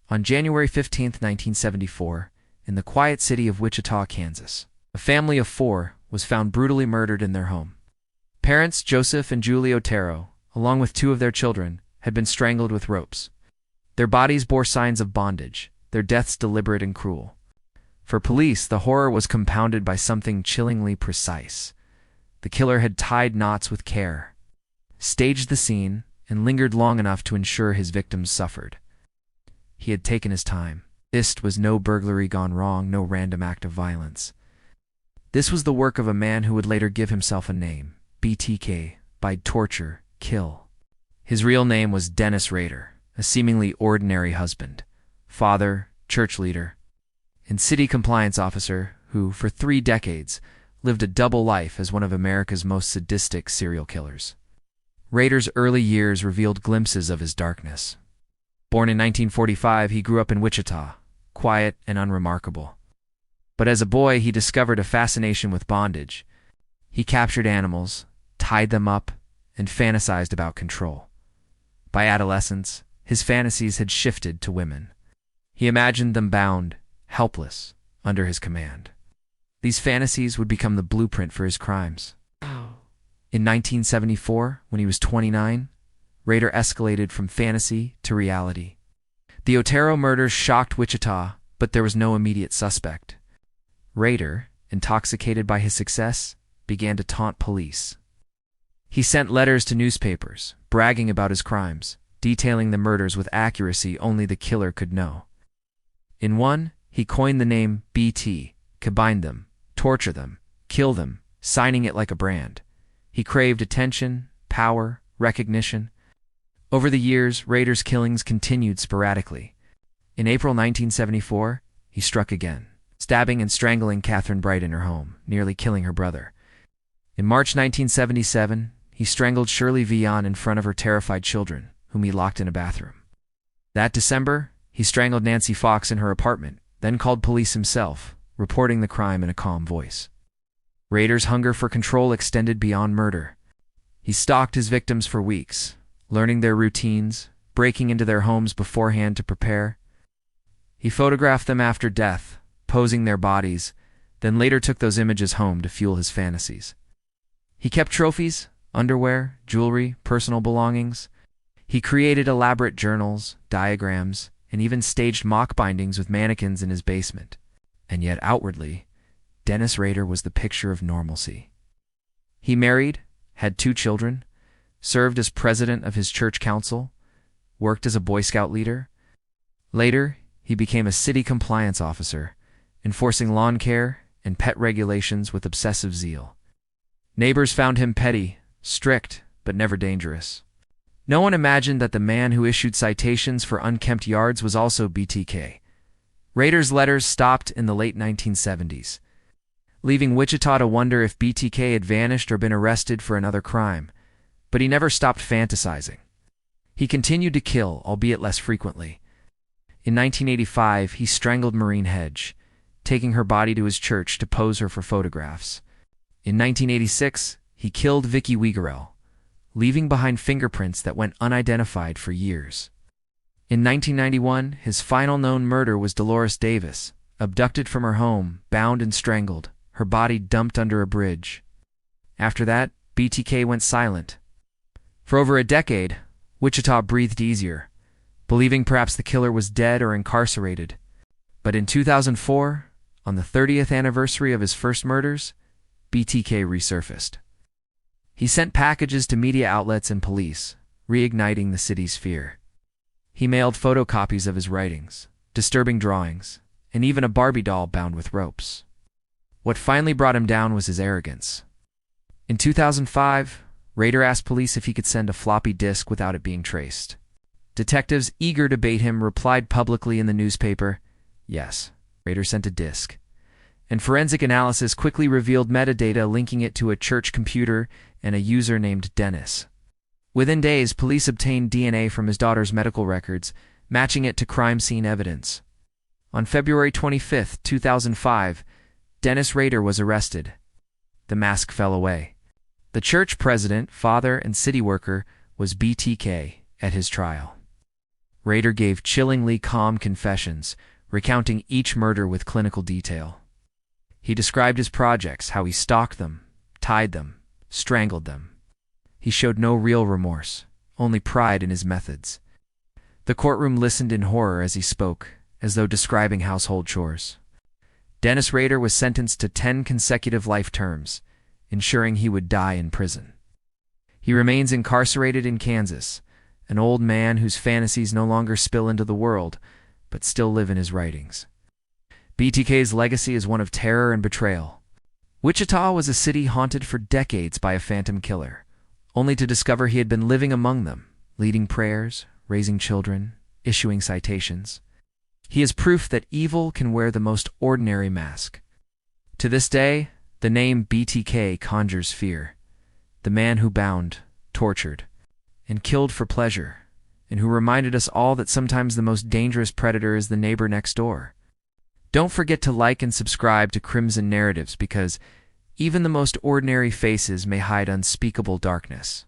On January 15, 1974, in the quiet city of Wichita, Kansas, a family of 4 was found brutally murdered in their home. Parents Joseph and Julie Otero, along with 2 of their children, had been strangled with ropes. Their bodies bore signs of bondage, their deaths deliberate and cruel. For police, the horror was compounded by something chillingly precise. The killer had tied knots with care, staged the scene, and lingered long enough to ensure his victims suffered. He had taken his time. This was no burglary gone wrong, no random act of violence. This was the work of a man who would later give himself a name, BTK, by torture, kill. His real name was Dennis Rader, a seemingly ordinary husband, father, church leader, and city compliance officer who, for 3 decades, lived a double life as one of America's most sadistic serial killers. Rader's early years revealed glimpses of his darkness. Born in 1945, he grew up in Wichita, quiet and unremarkable. But as a boy, he discovered a fascination with bondage. He captured animals, tied them up, and fantasized about control. By adolescence, his fantasies had shifted to women. He imagined them bound, helpless, under his command. These fantasies would become the blueprint for his crimes. In 1974, when he was 29, Rader escalated from fantasy to reality. The Otero murders shocked Wichita, but there was no immediate suspect. Rader, intoxicated by his success, began to taunt police. He sent letters to newspapers, bragging about his crimes, detailing the murders with accuracy only the killer could know. In one, he coined the name BT, combine them, torture them, kill them, signing it like a brand. He craved attention, power, recognition. Over the years, Rader's killings continued sporadically. In April 1974, he struck again, stabbing and strangling Catherine Bright in her home, nearly killing her brother. In March 1977, he strangled Shirley Vian in front of her terrified children, whom he locked in a bathroom. That December, he strangled Nancy Fox in her apartment, then called police himself, reporting the crime in a calm voice. Rader's hunger for control extended beyond murder. He stalked his victims for weeks, learning their routines, breaking into their homes beforehand to prepare. He photographed them after death, posing their bodies, then later took those images home to fuel his fantasies. He kept trophies, underwear, jewelry, personal belongings. He created elaborate journals, diagrams, and even staged mock bindings with mannequins in his basement. And yet outwardly, Dennis Rader was the picture of normalcy. He married, had 2 children, served as president of his church council, worked as a Boy Scout leader. Later, he became a city compliance officer, enforcing lawn care and pet regulations with obsessive zeal. Neighbors found him petty, strict, but never dangerous. No one imagined that the man who issued citations for unkempt yards was also BTK. Rader's letters stopped in the late 1970s, leaving Wichita to wonder if BTK had vanished or been arrested for another crime. But he never stopped fantasizing. He continued to kill, albeit less frequently. In 1985, he strangled Maureen Hedge, taking her body to his church to pose her for photographs. In 1986, he killed Vicky Wegerell, leaving behind fingerprints that went unidentified for years. In 1991, his final known murder was Dolores Davis, abducted from her home, bound and strangled, her body dumped under a bridge. After that, BTK went silent. For over a decade, Wichita breathed easier, believing perhaps the killer was dead or incarcerated. But in 2004, on the 30th anniversary of his first murders, BTK resurfaced. He sent packages to media outlets and police, reigniting the city's fear. He mailed photocopies of his writings, disturbing drawings, and even a Barbie doll bound with ropes. What finally brought him down was his arrogance. In 2005, Rader asked police if he could send a floppy disk without it being traced. Detectives eager to bait him replied publicly in the newspaper, yes, Rader sent a disk. And forensic analysis quickly revealed metadata linking it to a church computer and a user named Dennis. Within days, police obtained DNA from his daughter's medical records, matching it to crime scene evidence. On February 25, 2005, Dennis Rader was arrested. The mask fell away. The church president, father, and city worker was BTK at his trial. Rader gave chillingly calm confessions, recounting each murder with clinical detail. He described his projects, how he stalked them, tied them, strangled them. He showed no real remorse, only pride in his methods. The courtroom listened in horror as he spoke, as though describing household chores. Dennis Rader was sentenced to 10 consecutive life terms, ensuring he would die in prison. He remains incarcerated in Kansas, an old man whose fantasies no longer spill into the world, but still live in his writings. BTK's legacy is one of terror and betrayal. Wichita was a city haunted for decades by a phantom killer, only to discover he had been living among them, leading prayers, raising children, issuing citations. He is proof that evil can wear the most ordinary mask. To this day, the name BTK conjures fear. The man who bound, tortured, and killed for pleasure, and who reminded us all that sometimes the most dangerous predator is the neighbor next door. Don't forget to like and subscribe to Crimson Narratives, because even the most ordinary faces may hide unspeakable darkness.